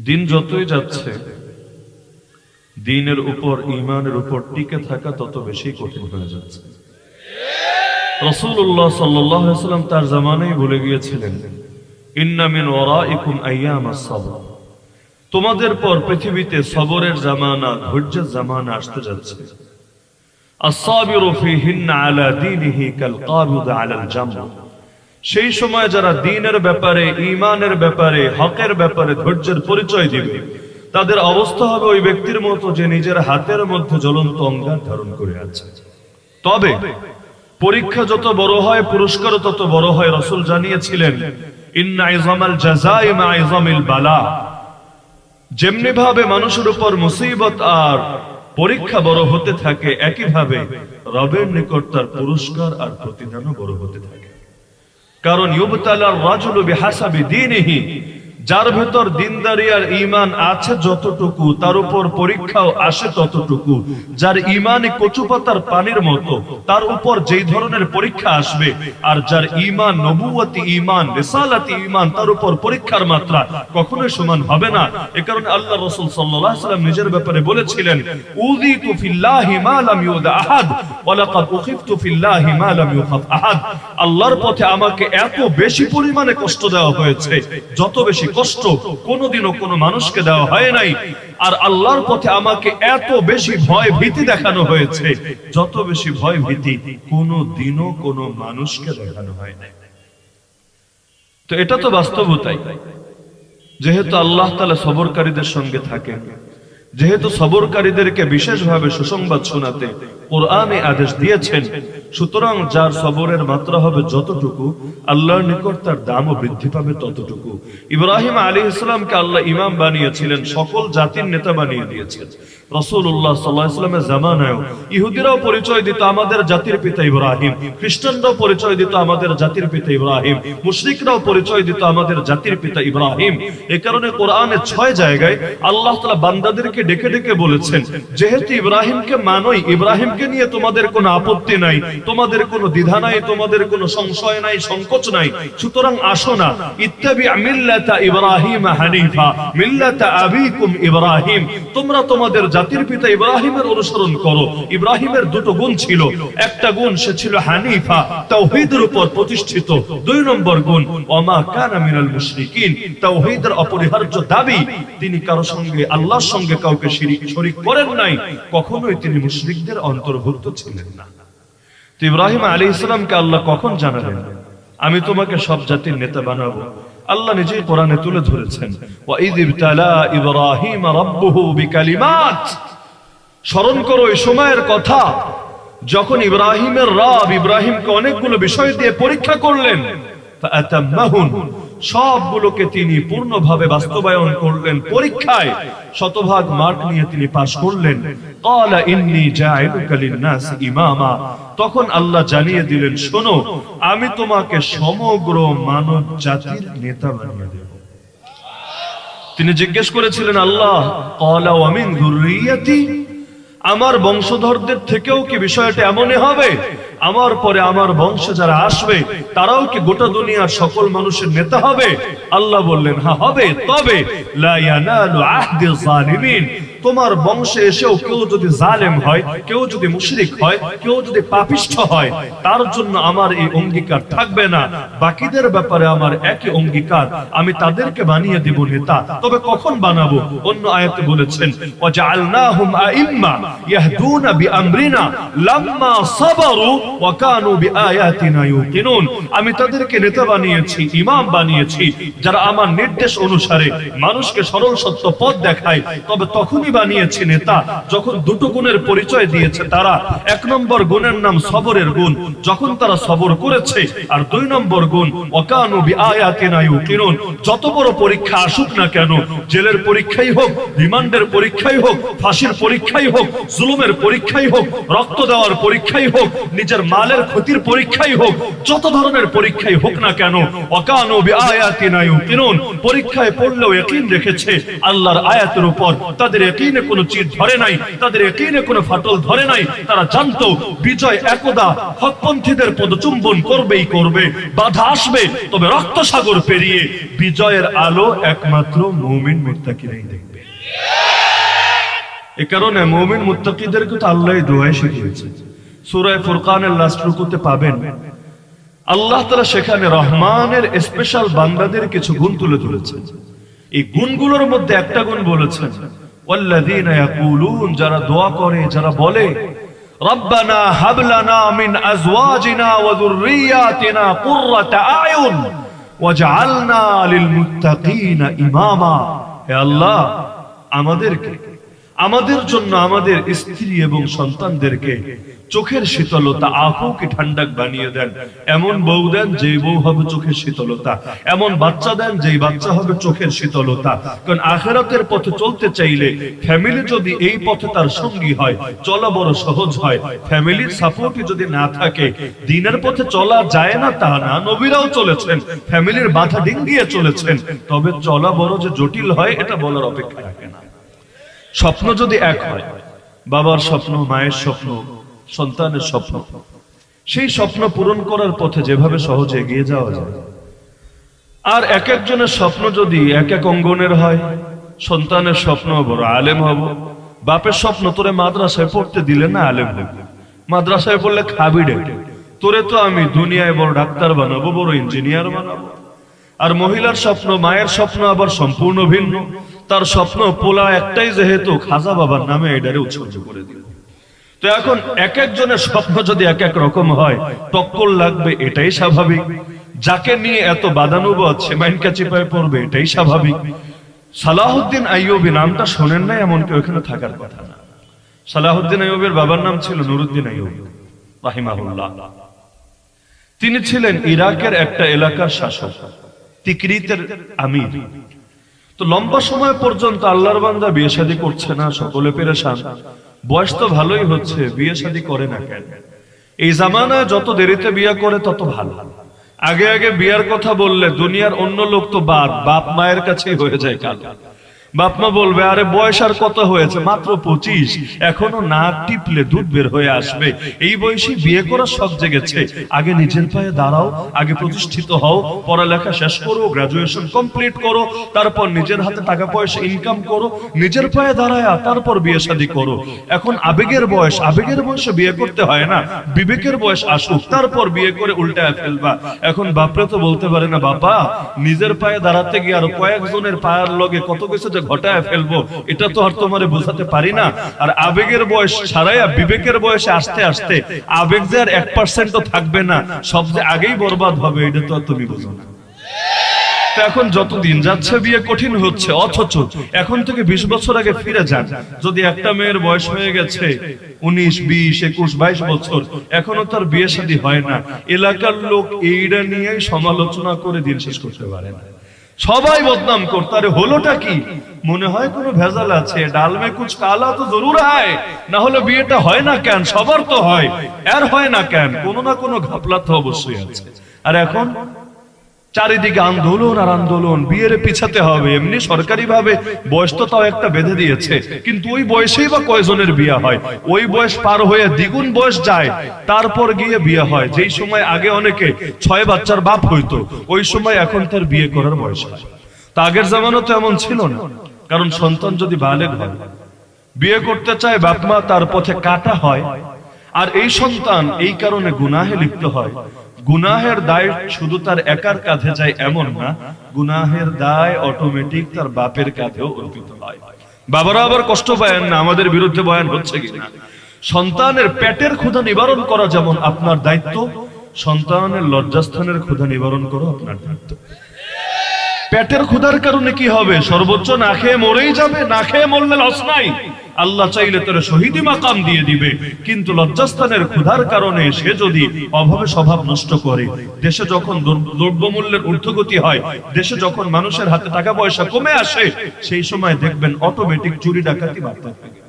দিন যতই যাচ্ছে দ্বীনের উপর ঈমানের উপর টিকে থাকা তত বেশি কঠিন হয়ে যাচ্ছে। রাসূলুল্লাহ সাল্লাল্লাহু আলাইহি ওয়াসাল্লাম তার জামানায় বলে গিয়েছিলেন, ইন্না মিন ওয়ারাইকুম আইয়ামাস সাবর, তোমাদের পর পৃথিবীতে সবরের জামানা, ধৈর্যের জামানা আসতে যাচ্ছে। আস-সাবিরু ফীহিন্না আলা দীনিহি কাল কাবিদ আলাল জামর, সেই সময় যারা দ্বীনের ব্যাপারে, ঈমানের ব্যাপারে, হকের ব্যাপারে ধৈর্যের পরিচয় দিবে, তাদের অবস্থা হবে ওই ব্যক্তির মতো যে নিজের হাতের মধ্যে জ্বলন্ত অঙ্গার ধারণ করে আছে। তবে পরীক্ষা যত বড় হয় পুরস্কারও তত বড় হয়। রাসূল জানিয়েছিলেন, ইন্না ইযামাল জাযাই মা ইযামিল বালা, যেমনি ভাবে মানুষের উপর মুসিবত আর পরীক্ষা বড় হতে থাকে, একই ভাবে রবের নিকট তার পুরস্কার আর প্রতিদানও বড় হতে থাকে। কারণ ইউবতালার রাজুলু বিহাসাবি দীনিহি, যার ভেতর দিনদারি আর ঈমান আছে যতটুকু, তার উপর পরীক্ষাও আসে ততটুকু। যার ঈমানে কচুপাতার পানির মতো, তার উপর যেই ধরনের পরীক্ষা আসবে, আর যার ঈমান নবুয়তি ঈমান, রিসালাতি ঈমান, তার উপর পরীক্ষার মাত্রা কখনোই সমান হবে না। এ কারণে আল্লাহ রাসূল সাল্লাল্লাহু আলাইহি ওয়াসাল্লাম নিজের ব্যাপারে বলেছিলেন, উযিতু ফিল্লাহি মা লাম ইউদা আহাদ ওয়া লাকাদ উখিফতু ফিল্লাহি মা লাম ইউখাফ আহাদ। আল্লাহর পথে আমাকে এত বেশি পরিমাণে কষ্ট দেওয়া হয়েছে, যত বেশি কষ্ট কোনোদিনও কোনো মানুষকে দেওয়া হয় নাই। আর আল্লাহর পথে আমাকে এত বেশি ভয় ভীতি দেখানো হয়েছে, যত বেশি ভয় ভীতি কোনোদিনও কোনো মানুষকে দেখানো হয় নাই। তো এটা তো বাস্তবতাই। যেহেতু আল্লাহ তাআলা সবরকারীদের সঙ্গে থাকেন, যেহেতু সবরকারীদেরকে বিশেষভাবে সুসংবাদ শোনাতে কোরআনে আদেশ দিয়েছেন, সুতরাং যার সবরের মাত্রা হবে যতটুকু, আল্লাহর নিকট তার দামও বৃদ্ধি পাবে ততটুকু। ইব্রাহিম আলাইহিস সালামকে আল্লাহ ইমাম বানিয়েছিলেন, সকল জাতির নেতা বানিয়ে দিয়েছেন। রাসূলুল্লাহ সাল্লাল্লাহু আলাইহি ওয়াসাল্লামের জামানায়ও ইহুদিরাও পরিচয় দিত আমাদের জাতির পিতা ইব্রাহিম, খ্রিস্টানরাও পরিচয় দিত আমাদের জাতির পিতা ইব্রাহিম, মুশরিকরাও পরিচয় দিত আমাদের জাতির পিতা ইব্রাহিম। এই কারণে কোরআনে 6 জায়গায় আল্লাহ তাআলা বান্দাদেরকে ডেকে ডেকে বলেছেন, যেহেতু ইব্রাহিমকে মানোই, ইব্রাহিমকে নিয়ে তোমাদের কোনো আপত্তি নাই, তোমাদের কোনো দ্বিধা নাই, তোমাদের কোনো সংশয় নাই, সংকোচ নাই, সুতরাং আসো না, ইত্তাবি মিল্লাতা ইব্রাহিম হানিফা মিল্লাতা আবিকুম ইব্রাহিম, তোমরা তোমাদের জাতির পিতা ইব্রাহিমের অনুসরণ করো। ইব্রাহিমের দুটো গুণ ছিল, একটা গুণ সে ছিল হানিফা, তাওহীদের উপর প্রতিষ্ঠিত। 2 নম্বর গুণ ওমা কানা মিনাল মুশরিকিন, তাওহীদের অপরিহার্য দাবি, তিনি কারো সঙ্গে, আল্লাহর সঙ্গে কাউকে শরীক করেন নাই, কখনোই তিনি মুশরিকদের অন্তর্ভুক্ত ছিলেন না। তো ইব্রাহিম আলাইহিস সালামকে আল্লাহ কখন জানালেন, আমি তোমাকে সব জাতির নেতা বানাবো? আল্লাহ নিজেই কোরআনে তুলে ধরেছেন, ওয়া ইয ইবতালা ইব্রাহিম রাব্বুহু বিকালিমাত। স্মরণ করো এই সময়ের কথা, যখন ইব্রাহিমের রব ইব্রাহিমকে অনেকগুলো বিষয় দিয়ে পরীক্ষা করলেন, ফাআতাম্মাহুন, সবগুলোকে তিনি পূর্ণভাবে বাস্তবায়ন করলেন। পরীক্ষায় 100% মার্ক নিয়ে তিনি পাশ করলেন। ক্বালা ইন্নী জাইলুকা লিন-নাস ইমামা, তখন আল্লাহ জানিয়ে দিলেন, শোনো, আমি তোমাকে সমগ্র মানব জাতির নেতা বানিয়ে দেব। তিনি জিজ্ঞেস করেছিলেন, আল্লাহ, ক্বালা ওয়া মিন যুররিয়াতি, আমার বংশধরদের থেকেও কি বিষয়টা এমনই হবে? আমার পরে আমার বংশে যারা আসবে তারাও কি গোটা দুনিয়ার সকল মানুষের নেতা হবে? আল্লাহ বললেন, হ্যাঁ হবে, তবে লা ইয়ানালু আহদি যালিমিন, তোমার বংশে এসেও কেউ যদি জালেম হয়, কেউ যদি মুশরিক হয়, কেউ যদি পাপিষ্ঠ হয়, তার জন্য আমার এই অঙ্গীকার থাকবে না। বাকিদের ব্যাপারে আমার একই অঙ্গীকার, আমি তাদেরকে বানিয়ে দেব নেতা। তবে কখন বানাবো? অন্য আয়াতে বলেছেন, ওয়াজআলনাহুম আইম্মা ইয়াহদুনা বিআমরিনা লাম্মা সাবারু ওয়া কানু বিআয়াতিনা ইউকিনুন, আমি তাদেরকে নেতা বানিয়েছি, ইমাম বানিয়েছি, যারা আমার নির্দেশ অনুসারে মানুষকে সরল সত্য পথ দেখায়। তবে তখনই বানিয়েছে নেতা যখন দুটো গুণের পরিচয় দিয়েছে তারা। 1 নম্বর গুণের নাম সবরের গুণ, যখন তারা সবর করেছে, আর 2 নম্বর গুণ ওয়াকানু বিআয়াতিনা ইউকিনুন। যত বড় পরীক্ষা আসুক না কেন, জেলের পরীক্ষাই হোক, রিমান্ডের পরীক্ষাই হোক, ফাঁসির পরীক্ষাই হোক, জুলুমের পরীক্ষাই হোক, রক্ত দেওয়ার পরীক্ষাই হোক, নিজের মালের ক্ষতির পরীক্ষাই হোক, যত ধরনের পরীক্ষাই হোক না কেন, ওয়াকানু বিআয়াতিনা ইউকিনুন, পরীক্ষায় পড়লেও ইয়াকিন রেখেছে আল্লাহর আয়াতের উপর। তাদের ইয়াকিনে কোনো চির ধরে নাই, তাদের ইয়াকিনে কোনো ফাটল ধরে নাই। তারা জানতো বিজয় একদা হকপন্থীদের পদচুম্বন করবেই করবে, বাধা আসবে, তবে রক্ত সাগর পেরিয়ে বিজয়ের আলো একমাত্র মুমিন মুত্তাকিরাই দেখবে। এ কারণে মুমিন মুত্তাকিদেরকে তো আল্লাহই দোয়া শিখিয়েছে। সূরা ফুরকানের লাস্ট রুকুতে পাবেন আল্লাহ তাআলা সেখানে রহমানের স্পেশাল বান্দাদের কিছু গুণ তুলে ধরেছেন। এই গুণগুলোর মধ্যে একটা গুণ বলেছেন, ওয়াল্লাযীনা ইয়াকুলুন, যারা দোয়া করে, যারা বলে রব্বানা হাব লানা মিন আজওয়াজিনা ওয়া যুররিয়াতিনা কুররাতা আয়ুন ওয়াজআলনা লিল মুত্তাকিনা ইমামা। হে আল্লাহ, আমাদেরকে, আমাদের জন্য আমাদের স্ত্রী এবং সন্তানদেরকে চোখের শীতলতা, আঁখোকে ঠান্ডা বানিয়ে দেন। এমন বউ দেন যে বউ হবে চোখের শীতলতা, এমন বাচ্চা দেন যে বাচ্চা হবে চোখের শীতলতা। কারণ আখিরাতের পথে চলতে চাইলে ফ্যামিলি যদি এই পথে তার সঙ্গী হয়, চলা বড় সহজ হয়। ফ্যামিলির সাপোর্টই যদি না থাকে, দ্বীনের পথে চলা যায় না তা না, নবীরাও চলেছেন, ফ্যামিলির বাধা ডিঙ্গিয়ে চলেছেন, তবে চলা বড় যে জটিল হয় এটা বলার অপেক্ষা রাখে না। স্বপ্ন যদি এক হয়, বাবার স্বপ্ন, মায়ের স্বপ্ন, সন্তানের স্বপ্ন, সেই স্বপ্ন পূরণ করার পথে যেভাবে সহজে এগিয়ে যাওয়া যায়। আর এক একজনের স্বপ্ন যদি এক এক অঙ্গনের হয়, সন্তানের স্বপ্ন বড় আলেম হব, বাপের স্বপ্ন তোরে মাদ্রাসায় পড়তে দিলে না আলেম হব, মাদ্রাসায় পড়লে খাবি ডেকে, তোরে তো আমি দুনিয়ায় বড় ডাক্তার বানাবো, বড় ইঞ্জিনিয়ার বানাবো। আর মহিলার স্বপ্ন, মায়ের স্বপ্ন আবার সম্পূর্ণ ভিন্ন। তার স্বপ্ন পোলা একটাই, যেহেতু খাজা বাবার নামে এটারে উৎসর্গ করে দিল। তো এখন এক একজনের স্বপ্ন যদি এক এক রকম হয়, টক্কর লাগবে, এটাই স্বাভাবিক। যাকে নিয়ে এত বাদানুবাদ, সে মাইনকা চিপায় পড়বে, এটাই স্বাভাবিক। সালাহুদ্দিন আইয়ুবী নামটা শোনেন না এমন কেউ এখানে থাকার কথা না। সালাহুদ্দিন আইয়ুবের বাবার নাম ছিল নুরুদ্দিন আইয়ুবী রাহিমাহুল্লাহ। তিনি ছিলেন ইরাকের একটা এলাকার শাসক, তিকরিতের আমির। তো লম্বা সময় পর্যন্ত আল্লাহর বান্দা বিয়ে শাদী করছে না, সকলে পেরেশান। বয়স তো ভালোই হচ্ছে, বিয়ে শাদী করে না কেন? এই জামানায় যত দেরিতে বিয়ে করে তত ভালো। আগে আগে বিয়ার কথা বললে দুনিয়ার অন্য লোক তো বাপ মায়ের কাছেই হয়ে যায় কাল। বাপ মা বলবে, আরে বয়স আর কত হয়েছে, মাত্র 25, এখনো নাক টিপলে দুধ বের হয়ে আসবে। এই বয়সে বিয়ে করার শখ জেগেছে। আগে নিজের পায়ে দাঁড়াও, আগে প্রতিষ্ঠিত হও, পড়ালেখা শেষ করো, গ্রাজুয়েশন কমপ্লিট করো, তারপর নিজের হাতে টাকা পয়সা ইনকাম করো, নিজের পায়ে দাঁড়ায় তারপর বিয়ে শাদী করো। এখন আবেগের বয়স, আবেগের বয়সে বিয়ে করতে হয় না, বিবেকের বয়স আসুক, তারপর বিয়ে করে উল্টায় ফেলবা। এখন বাপরে তো বলতে পারে না, বাবা নিজের পায়ে দাঁড়াতে গিয়ে আর কয়েকজনের পায়ের লগে কত কিছু ঘটায় ফেলবো, এটা তো আর তোমারে বোঝাতে পারি না। আর আবেগের বয়স ছাড়াইয়া বিবেকের বয়সে আসতে আসতে আবেগ যে আর 1% থাকবে না, সব যে আগেই বরবাদ হবে, এটা তো আর তুমি বুঝো না। এখন যত দিন যাচ্ছে বিয়ে কঠিন হচ্ছে, অথচ এখন থেকে 20 বছর আগে ফিরে যান, যদি একটা মেয়ের বয়স হয়ে গেছে 19, 20, 21, 22 বছর, এখনো তার বিয়ে শাদী হয় না, এলাকার লোক এইটা নিয়েই সমালোচনা করে দিন শেষ করতে পারে না। সবাই বদনাম করতে, আরে হলোটা কি? মনে হয় কোনো ভেজাল আছে, ডাল মে কুছ কালা তো জরুর হয়, না হলে বিয়েটা হয় না কেন? সবার তো হয়, আর হয় না কেন? কোনো না কোনো ঘাপলা তো অবশ্যই আছে। আর এখন চারিদিকে আন্দোলন আর আন্দোলন, বিয়ের পিছাতে হবে। এমনি সরকারি ভাবে বয়স তো তাও একটা বেঁধে দিয়েছে, কিন্তু ওই বয়সেই বা কয়জনের বিয়ে হয়? ওই বয়স পার হয়ে দ্বিগুণ বয়স যায়, তারপর গিয়ে বিয়ে হয়। যেই সময় আগে অনেকে 6 বাচ্চার বাপ হইতো, ওই সময় এখন তার বিয়ে করার বয়স হয়। তা আগের জামানা তো এমন ছিল না, কারণ সন্তান যদি বালেগ হয়, বিয়ে করতে চায়, বাপ মা তার পথে কাটা হয়। আর এই সন্তান এই কারণে গুনাহে লিপ্ত হয়। গুনাহের দায় শুধু তার একার কাঁধে যায় এমন না, গুনাহের দায় অটোমেটিক তার বাপের কাঁধেও অর্পিত হয়। বাবারা আবার কষ্ট পায় না, আমাদের বিরুদ্ধে বয়ান হচ্ছে কিনা। সন্তানের পেটের ক্ষুধা নিবারণ করা যেমন আপনার দায়িত্ব, সন্তানের লজ্জাস্থানের ক্ষুধা নিবারণ করা আপনার দায়িত্ব। পেটের ক্ষুধার কারণে কি হবে? সর্বোচ্চ না খেয়ে মরেই যাবে, না খেয়ে মরলে লস নাই। আল্লাহ চাইলে তার শহীদি মাকাম দিয়ে দিবে, কিন্তু লজ্জাস্থানের ক্ষুধার কারণে সে যদি অভাবে স্বভাব নষ্ট করে, দেশে যখন দ্রব্যমূল্যের ঊর্ধ্বগতি হয়, দেশে যখন মানুষের হাতে টাকা পয়সা কমে আসে, সেই সময় দেখবেন অটোমেটিক চুরি ডাকাতি বাড়তে থাকে।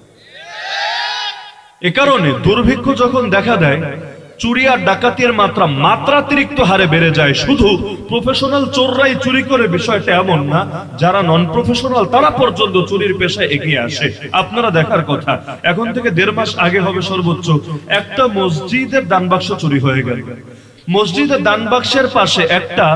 এ কারণে দুর্ভিক্ষ যখন দেখা দেয়, চুরি আর ডাকাতির মাত্রাতিরিক্ত হারে বেড়ে যায়। শুধু প্রফেশনাল চোররাই চুরি করে বিষয়টা এমন না, যারা নন প্রফেশনাল তারা পর্যন্ত চুরির পেশায় এগিয়ে আসে। আপনারা দেখার কথা, এখন থেকে 1.5 মাস আগে হবে সর্বোচ্চ, একটা মসজিদের দানবাক্স চুরি হয়ে গেল। মসজিদের দানবাক্সের পাশে একটা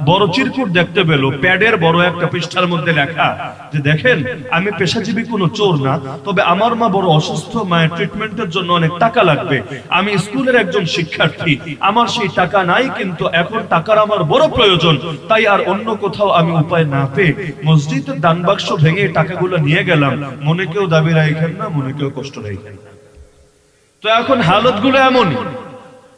বড় চিরকুট দেখতে পেল, প্যাডের বড় একটা পৃষ্ঠার মধ্যে লেখা যে দেখেন, আমি পেশাজীবী কোনো চোর না, তবে আমার মা বড় অসুস্থ, মায়ের ট্রিটমেন্টের জন্য অনেক টাকা লাগবে, আমি স্কুলের একজন শিক্ষার্থী, আমার সেই টাকা নাই, কিন্তু এখন টাকার আমার বড় প্রয়োজন, তাই আর অন্য কোথাও আমি উপায় না পেয়ে মসজিদের দানবাক্স ভেঙে টাকাগুলো নিয়ে গেলাম। মনে কেউ দাবি রাখেন না, মনে কেউ কষ্ট রাখেন না। তো এখন হালতগুলো এমনই,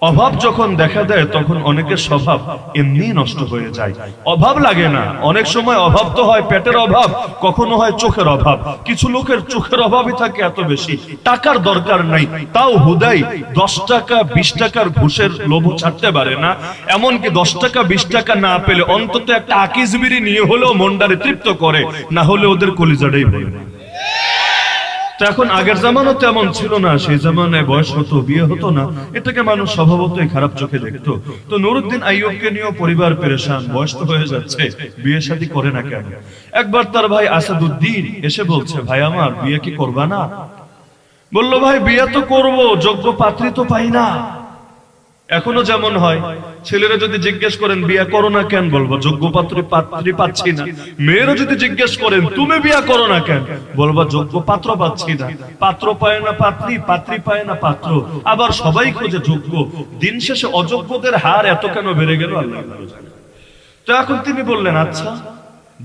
অভাব যখন দেখা দেয় তখন অনেকের স্বভাব এমনি নষ্ট হয়ে যায়। অভাব লাগে না, অনেক সময় অভাব তো হয় পেটের অভাব, কখনো হয় চোখের অভাব। কিছু লোকের চোখের অভাবই থাকে এত বেশি, টাকার দরকার নাই, তাও হুদাই 10 টাকা 20 টাকার ঘুষের লোভ ছাড়তে পারে না। এমনকি 10 টাকা 20 টাকা না পেলে অন্তত একটা আকিজ বিড়ি নিয়ে হলেও মনটারে তৃপ্ত করে, না হলে ওদের কলিজাটাই ভরে না। এখন আগের জামানো তেমন ছিল না, সেই জামানায় বয়স হতো, বিয়ে হতো না, এটাকে মানুষ স্বভাবতই খারাপ চোখে দেখতো। তো নুরুদ্দিন আইয়ুবকে নিয়ে পরিবার পেরেশান, বয়স তো হয়ে যাচ্ছে, বিয়ে শাদী করে না কেন? একবার তার ভাই আসাদুদ্দিন এসে বলছে, ভাই আমার বিয়ে কি করবা না? বললো, ভাই বিয়ে তো করবো, যোগ্য পাত্রী তো পাই না। এখনো যেমন হয়, ছেলেরা যদি জিজ্ঞেস করেন বিয়ে করো না কেন, বলবো যোগ্য পাত্রী পাচ্ছি না। মেয়েরা যদি জিজ্ঞেস করেন তুমি বিয়ে করো না কেন, বলবা যোগ্য পাত্র পাচ্ছি না। পাত্র পায় না পাত্রী, পাত্রী পায় না পাত্র, আবার সবাই খোঁজে যোগ্য। দিন শেষে অযোগ্যদের হার এত কেন বেড়ে গেল আল্লাহ ভালো জানে। তো এখন তিনি বললেন, আচ্ছা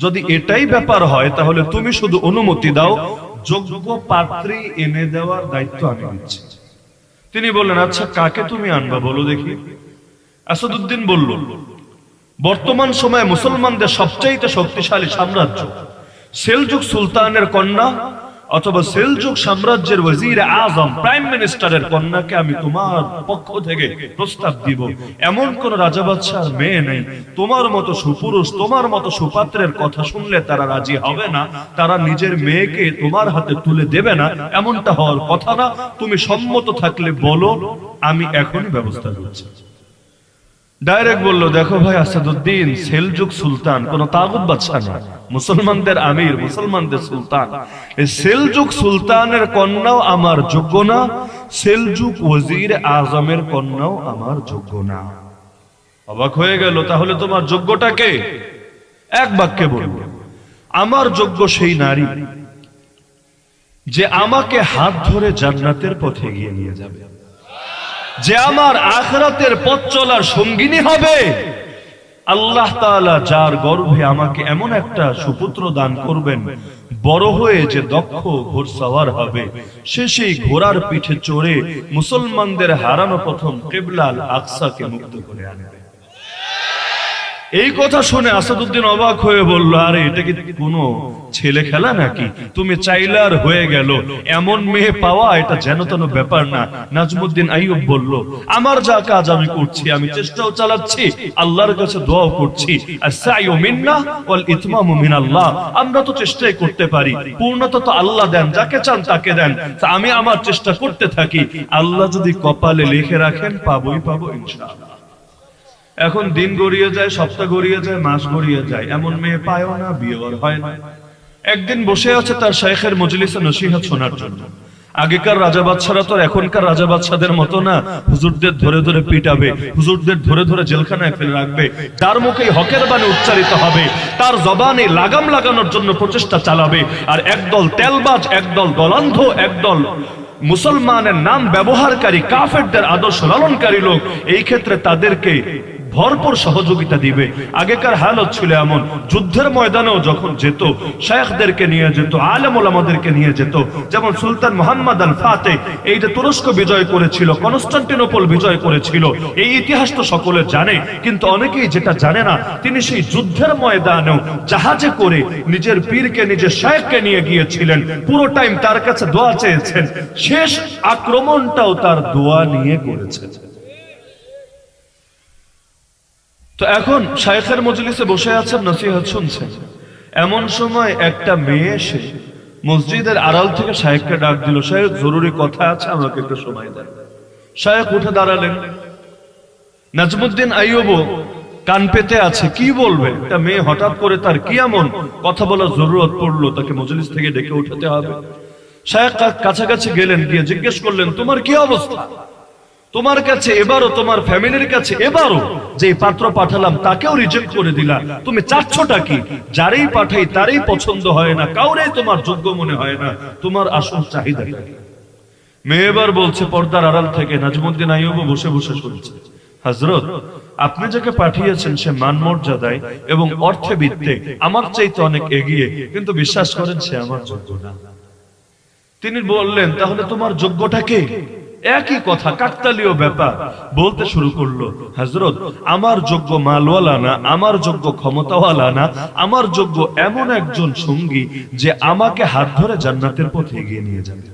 যদি এটাই ব্যাপার হয় তাহলে তুমি শুধু অনুমতি দাও, যোগ্য পাত্রী এনে দেওয়ার দায়িত্ব আমি নিচ্ছি। তিনি বললেন, আচ্ছা কাকে তুমি আনবা বলো দেখি। আসাদুদ্দিন বলল, বর্তমান সময়ে মুসলমানদের সবচাইতে শক্তিশালী সাম্রাজ্য সেলজুক সুলতানের কন্যা অথবা সেলজুক সাম্রাজ্যের ওয়াজির আজম প্রাইম মিনিস্টারের কন্যাকে আমি তোমার পক্ষ থেকে প্রস্তাব দিব। এমন কোন রাজা বাদশার মেয়ে নেই তোমার মতো সুপুরুষ, তোমার মতো সুপাত্রের কথা শুনলে তারা রাজি হবে না, তারা নিজের মেয়েকে তোমার হাতে তুলে দেবে না, এমনটা হওয়ার কথা না। তুমি সম্মত থাকলে বলো, আমি এখনই ব্যবস্থা করছি। ডাইরেক্ট বলল, দেখো ভাই আসাদুদ্দিন, সেলজুক সুলতান কোন তাগুত বাদশা না, মুসলমানদের আমির, মুসলমানদের সুলতান। এই সেলজুক সুলতানের কন্যাও আমার যোগ্য না, সেলজুক ওয়াজির আজমের কন্যাও আমার যোগ্য না। অবাক হয়ে গেল, তাহলে তোমার যোগ্যটা কে? এক বাক্যে বলল, আমার যোগ্য সেই নারী যে আমাকে হাত ধরে জান্নাতের পথে এগিয়ে নিয়ে যাবে, যে আমার আখিরাতের পথ চলার সঙ্গিনী হবে। আল্লাহ তাআলা যার গর্ভে আমাকে এমন একটা সুপুত্র দান করবেন, বড় হয়ে যে দক্ষ ঘোড়সওয়ার হবে, সে সেই ঘোড়ার পিঠে চড়ে মুসলমানদের হারানো প্রথম কিবলা আল আকসাকে মুক্ত করে আনবে। এই কথা শুনে আসাদুদ্দিন অবাক হয়ে বলল, আরে এটা কি কোনো ছেলে খেলা নাকি? তুমি চাইলে আর হয়ে গেল, এমন মেয়ে পাওয়া এটা যেন তেন ব্যাপার না। নাজমুদ্দিন আইয়ুব বলল, আমার যা কাজ আমি করছি, আমি চেষ্টাও চালাচ্ছি, আল্লাহর কাছে দোয়াও করছি। আস-সাইয়ু মিন্না ওয়াল ইতমামু মিনাল্লাহ। আমরা তো চেষ্টাই করতে পারি, পূর্ণতা তো আল্লাহ দেন, যাকে চান তাকে দেন। আমি আমার চেষ্টা করতে থাকি, আল্লাহ যদি কপালে লিখে রাখেন পাবোই পাবো ইনশাআল্লাহ। এখন দিন গড়িয়ে যায়, সপ্তাহ গড়িয়ে যায়, মাস গড়িয়ে যায়, এমন মেয়ে পায়ও না, বিয়ে আর হয় না। একদিন বসে আছে তার শাইখের মজলিসে নসিহত শোনার জন্য। আগেকার রাজা বাদশারা তো এখনকার রাজা বাদশাদের মতো না, হুজুরদের ধরে ধরে পিটাবে, হুজুরদের ধরে ধরে জেলখানায় ফেলে রাখবে, তার মুখেই হকের বাণী উচ্চারিত হবে, তার জবানে লাগাম লাগানোর জন্য প্রচেষ্টা চালাবে। আর একদল তেলবাজ, একদল দলান্ধ, একদল মুসলমানের নাম ব্যবহারকারী কাফেরদের আদর্শ লালনকারী লোক, এই ক্ষেত্রে তাদেরকে ভরপুর সহযোগিতা দিবে। আগেকার হালত ছিল এমন, যুদ্ধের ময়দানেও যখন যেত, শায়েখদেরকে নিয়ে যেত, আলেম ওলামাদেরকে নিয়ে যেত। যেমন সুলতান মুহাম্মদ আল ফাতেহ এই যে তুরস্ক বিজয় করেছিল, কনস্টান্টিনোপল বিজয় করেছিল, এই ইতিহাস তো সকলে জানে, কিন্তু অনেকেই যেটা জানে না, তিনি সেই যুদ্ধের ময়দানেও জাহাজে করে নিজের পীরকে, নিজের শায়েখকে নিয়ে গিয়েছিলেন, পুরো টাইম তার কাছে দোয়া চেয়েছেন, শেষ আক্রমণটাও তার দোয়া নিয়ে করেছেন। তো এখন শাইখের মজলিসে বসে আছেন, নসিহত শুনছেন, এমন সময় একটা মেয়ে এসে মসজিদের আড়াল থেকে শাইখকে ডাক দিল, শাইখ জরুরি কথা আছে, আমাকে একটু সময় দেন। শাইখ উঠে দাঁড়ালেন, নাজমুদ্দিন আইয়ুব কান পেতে আছে, কি বলবে? একটা মেয়ে হঠাৎ করে তার কি এমন কথা বলার জরুরত পড়লো, তাকে মজলিস থেকে ডেকে উঠাতে হবে। শায়েখ কাছাকাছি গেলেন, গিয়ে জিজ্ঞেস করলেন, তোমার কি অবস্থা? তোমার কাছে এবারও, তোমার ফ্যামিলির কাছে এবারও যে পাত্র পাঠালাম তাকেও রিজেক্ট করে দিলা, তুমি চাচ্ছটা কি? যারেই পাঠাই তারই পছন্দ হয় না, কাউরেই তোমার যোগ্য মনে হয় না, তোমার আসল চাহিদা কি? মেয়ে এবার বলছে পর্দার আড়াল থেকে, নাজমুদ্দিন আইয়ুব বসে বসে শুনছে, হযরত, আপনি যাকে পাঠিয়েছেন সে মান মর্যাদায় এবং অর্থে বিত্তে আমার চাইতে অনেক এগিয়ে, কিন্তু বিশ্বাস করেন সে আমার যোগ্য না। তিনি বললেন, তাহলে তোমার যোগ্যটা কে? একই কথা, কাকতালীয় ব্যাপার। বলতে শুরু করলো, হযরত, আমার যোগ্য মালওয়ালা না, আমার যোগ্য ক্ষমতাওয়ালা না, আমার যোগ্য এমন একজন সঙ্গী যে আমাকে হাত ধরে জান্নাতের পথে এগিয়ে নিয়ে যাবে,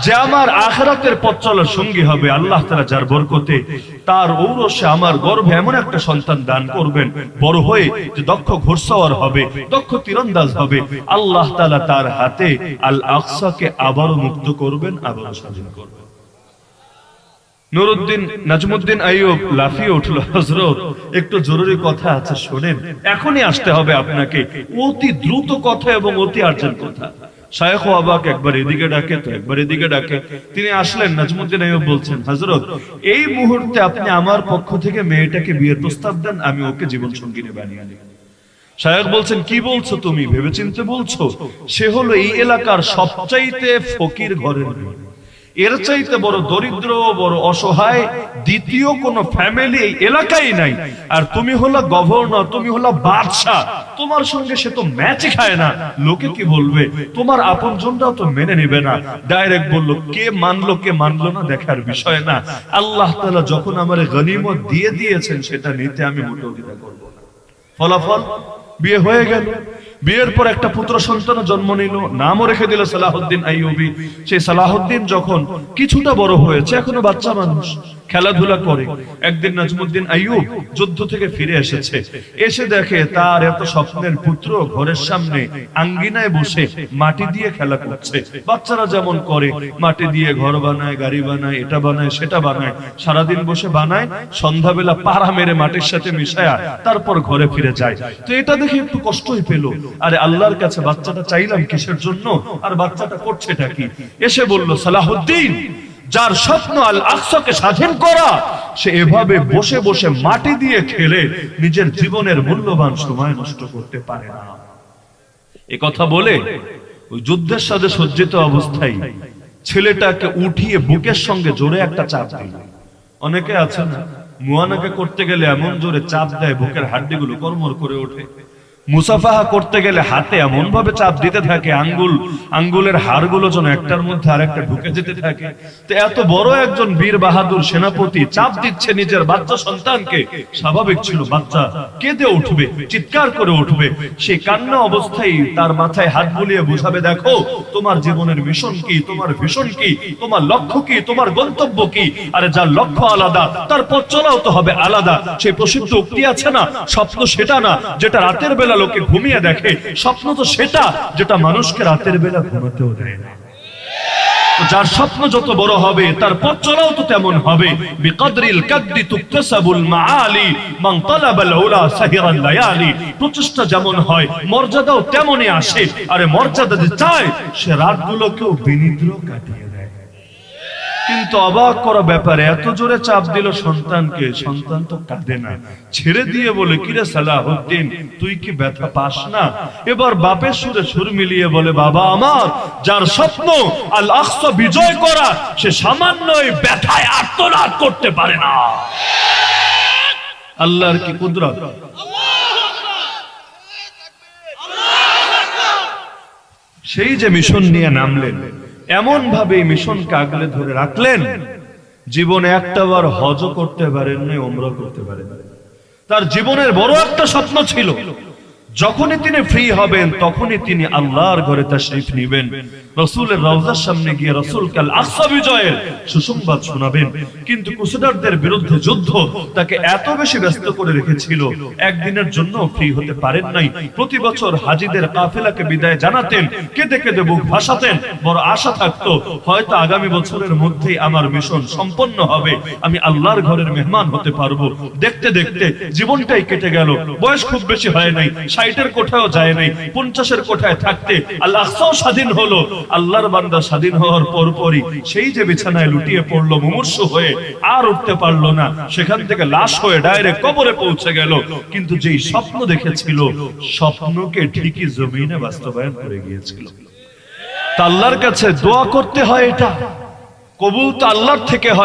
যে আমার আখিরাতের পথ চলার সঙ্গী হবে। আল্লাহ তাআলা যার বরকতে তার ঔরসে আমার গর্ভে এমন একটা সন্তান দান করবেন, বড় হয়ে যে দক্ষ ঘোড়সওয়ার হবে, দক্ষ তীরন্দাজ হবে। আল্লাহ তাআলা তার হাতে আল আকসাকে আবারও মুক্ত করবেন, আবারও স্বাধীন করবেন। নাজমুদ্দিন আইয়ুব লাফিয়ে উঠল, হযরত, একটু জরুরি কথা আছে, শোনেন, এখনই আসতে হবে আপনাকে, অতি দ্রুত কথা এবং অতি আর্জেন্ট কথা। শায়েখ অবাক, একবার এদিকে ডাকে তো একবার এদিকে ডাকে। তিনি আসলেন, নাজমুদ্দিন আইয়ুব বলছেন, হযরত, এই মুহূর্তে আপনি আমার পক্ষ থেকে মেয়েটাকে বিয়ের প্রস্তাব দেন, আমি ওকে জীবন সঙ্গিনী বানিয়ে নিই। শায়েখ বলছেন, কি বলছো তুমি? ভেবেচিন্তে বলছো? সে হলো এই এলাকার সবচাইতে ফকির ঘরের মেয়ে, এর চাইতে বড় দরিদ্র, বড় অসহায় দ্বিতীয় কোন ফ্যামিলি এই এলাকায় নাই। আর তুমি হলো গভর্নর, তুমি হলো বাদশা, তোমার সঙ্গে সে তো ম্যাচই খায় না। লোকে কি বলবে? তোমার আপনজনরাও তো মেনে নেবে না। ডাইরেক্ট বললো, কে মানলো কে মানলো না দেখার বিষয় না। আল্লাহ তাআলা যখন আমার গনিমত দিয়ে দিয়েছেন, সেটা নিতে আমি মোটেও দ্বিধা করব না। ফলাফল, বিয়ে হয়ে গেল। বিয়ের পর একটা পুত্র সন্তান জন্ম নিল, নামও রেখে দিল সালাহুদ্দিন আইয়ুবী। সেই সালাহুদ্দিন যখন কিছুটা বড় হয়েছে, এখনো বাচ্চা মানুষ, খেলাধুলা করে। একদিন নাজমুদ্দিন আইয়ুব যুদ্ধ থেকে ফিরে এসেছে, এসে দেখে তার এত স্বপ্নের পুত্র ঘরের সামনে আঙ্গিনায় বসে মাটি দিয়ে খেলা করছে। বাচ্চারা যেমন করে, মাটি দিয়ে ঘর বানায়, গাড়ি বানায়, এটা বানায়, সেটা বানায়, সারাদিন বসে বানায়, সন্ধ্যাবেলা পাড়া মেরে মাটির সাথে মিশায়া তারপর ঘরে ফিরে যায়। তো এটা দেখে একটু কষ্টই পেল। আরে আল্লাহর কাছে বাচ্চাটা চাইলাম কিসের জন্য, আর বাচ্চাটা করছেটা কি? এসে বলল, সালাহুদ্দিন, যার স্বপ্ন আল আকসাকে স্বাধীন করা, সে এভাবে বসে বসে মাটি দিয়ে খেলে নিজের জীবনের মূল্যবান সময় নষ্ট করতে পারে না। এ কথা বলে ওই যুদ্ধের সাথে সজ্জিত অবস্থায় ছেলেটাকে উঠিয়ে বুকের সঙ্গে জোরে একটা চাপ দিল। অনেকে আছে না, মুয়ানাকে করতে গেলে এমন জোরে চাপ দেয় বুকের হাড্ডিগুলো কড়মড় করে ওঠে। মুসাফাহা করতে গেলে হাতে এমন ভাবে চাপ দিতে থাকে, আঙ্গুলের হাড়গুলো যেন একটার মধ্যে আরেকটা ঢুকে যেতে থাকে। তো এত বড় একজন বীর বাহাদুর সেনাপতি চাপ দিচ্ছে নিজের বাচ্চা সন্তানকে, স্বাভাবিক ছিল বাচ্চা কেঁদে উঠবে, চিৎকার করে উঠবে। সেই কান্না অবস্থায় তার মাথায় হাত বুলিয়ে বুঝাবে, দেখো তোমার জীবনের মিশন কি, তোমার ভিশন কি, তোমার লক্ষ্য কি, তোমার গন্তব্য কি। আরে যার লক্ষ্য আলাদা, তার পথ চলাও তো হবে আলাদা। সেই প্রসিদ্ধ উক্তি আছে না, স্বপ্ন সেটা না যেটা রাতের বেলা লোকে ঘুমিয়ে দেখে, স্বপ্ন তো সেটা যেটা মানুষকে রাতের বেলা ঘুমাতেও দেয় না। যার স্বপ্ন যত বড় হবে, তার পথ চলাও তো তেমন হবে। বিকদরিল কাদ্দি তুকতাসাবুল মাআলি মান তালাবাল উলা সাহিরাল লায়ালি। প্রচেষ্টা যেমন হয়, মর্যাদাও তেমনই আসে। আরে মর্যাদা যে চায়, সে রাতগুলোকেও বিনিদ্র কাটিয়ে দেয়। কিন্তু অবাক করা ব্যাপারে এত জোরে চাপ দিল সন্তানকে, সন্তান তো কাঁদে না, ছেড়ে দিয়ে বলে, কিরে সালাহুদ্দিন, তুই কি ব্যথা পাস না? এবার বাপের সুরে সুর মিলিয়ে বলে, বাবা আমার, যার স্বপ্ন আল আকসা বিজয় করা, সে সামান্য ব্যথায় আর্তনাদ করতে পারে না। আল্লাহর কি কুদরত! সেই যে মিশন নিয়ে নামলেন, এমন ভাবে মিশনকে আগলে ধরে রাখলেন, জীবনে একটাবার হজ করতে পারেন না, উমরা করতে পারেন। তার জীবনের বড় একটা স্বপ্ন ছিল, যখনই তিনি ফ্রি হবেন তখনই তিনি আল্লাহর ঘরে তাশরীফ নেবেন, রাসূলের রওজার সামনে গিয়ে রাসূলকে আল আকসা বিজয়ের সুসংবাদ শোনাবেন। কিন্তু ক্রুসেডারদের বিরুদ্ধে যুদ্ধ তাকে এত বেশি ব্যস্ত করে রেখেছিল, একদিনের জন্য ফ্রি হতে পারেন নাই। প্রতি বছর হাজীদের কাফেলাকে বিদায় জানাতেন, কেঁদে কেঁদে বুক ভাসাতেন। বড় আশা থাকতো হয়তো আগামী বছরের মধ্যেই আমার মিশন সম্পন্ন হবে, আমি আল্লাহর ঘরের মেহমান হতে পারবো। দেখতে দেখতে জীবনটাই কেটে গেল। বয়স খুব বেশি হয় নাই, 60-এর কোঠায়ও যায় নাই, 50-এর কোঠায় থাকতে আল আকসাও স্বাধীন হলো। আল্লাহর বান্দা স্বাধীন হওয়ার পরপরই সেই যে বিছানায় লুটিয়ে পড়লো মুমূর্ষু হয়ে, আর উঠতে পারলো না, সেখান থেকে লাশ হয়ে ডাইরেক্ট কবরে পৌঁছে গেল। কিন্তু যেই স্বপ্ন দেখেছিল, স্বপ্নকে ঠিকই জমিনে বাস্তবায়ন করে গিয়েছিল। তা আল্লাহর কাছে দোয়া করতে হয়, এটা কবুল তো আল্লাহর থেকে হয়।